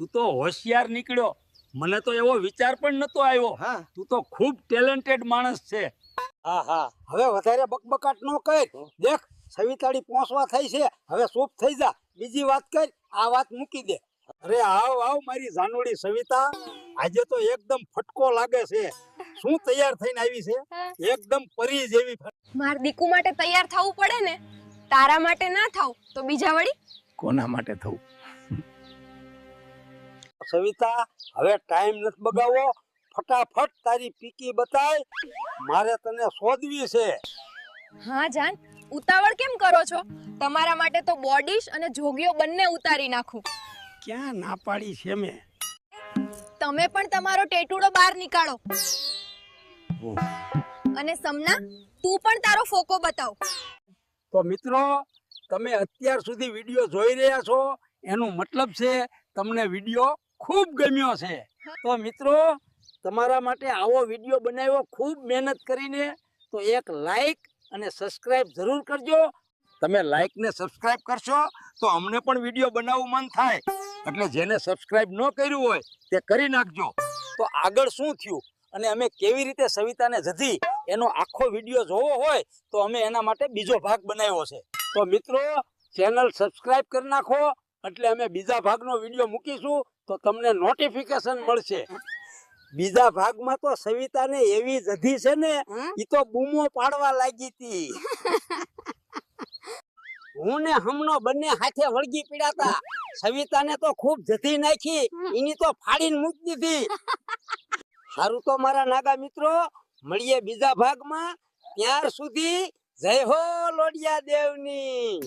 તું તો હોશિયાર નીકળ્યો. મને તો એવો વિચાર પણ નતો આવ્યો. તું તો ખૂબ ટેલેન્ટેડ માણસ છે. હા હા, હવે વધારે બકબકાટ ન કર. દેખ સવિતાડી પહોંચવા થઈ છે, હવે ચૂપ થઈ જા. બીજી વાત કર, આ વાત મૂકી દે. અરે આવ આવ મારી જાનોડી સવિતા, આજે તો એકદમ ફટકો લાગે છે. શું તૈયાર થઈને આવી છે? એકદમ પરી જેવી. માર દીકુ માટે તૈયાર થવું પડે ને. તારા માટે ના થાવ તો બીજા વળી કોના માટે થવું? સવિતા, હવે ટાઈમ નથી બગાડવો. ફટાફટ તારી પીકી બતાય, મારે તને શોધવી છે. હા જાન, ઉતાવળ કેમ કરો છો? તમારા માટે તો બોડીશ અને જોગીઓ બંને ઉતારી નાખું. ક્યાં ના પાડી છે મેં? તમે પણ તમારો ટેટુડો બહાર નીકાળો. અને સમના, તું પણ તારો ફોકો બતાવ. તો મિત્રો, તમે અત્યાર સુધી વિડીયો જોઈ રહ્યા છો, એનું મતલબ છે તમને વિડીયો ખૂબ ગમ્યો છે. તો મિત્રો, તમારા માટે આવો વિડીયો બનાવ્યો ખૂબ મહેનત કરીને, તો એક લાઈક અને સબસ્ક્રાઇબ જરૂર કરજો. તમે લાઈક ને સબસ્ક્રાઇબ કરશો તો અમને પણ વિડીયો બનાવવું મન થાય. એટલે જેને સબસ્ક્રાઇબ ન કર્યું હોય તે કરી નાખજો. તો આગળ શું થયું અને અમે કેવી રીતે સવિતાને જધી એનો આખો વિડીયો જોવો હોય તો અમે એના માટે બીજો ભાગ બનાવ્યો છે. તો મિત્રો, ચેનલ સબસ્ક્રાઇબ કરી નાખો, એટલે અમે બીજા ભાગનો વિડીયો મૂકીશું તો તમને નોટિફિકેશન મળશે. બીજા ભાગમાં તો સવિતાને એવી જધી છે ને, ઈ તો બૂમો પાડવા લાગી હતી. હું ને હમનો બંને હાથે વળગી પડ્યા હતા. સવિતાને તો ખૂબ જધી નાખી, એની તો ફાડીને મૂકી દીધી. સારું તો મારા નાગા મિત્રો, મળીએ બીજા ભાગમાં. ત્યાર સુધી જય હો લોડિયા દેવની.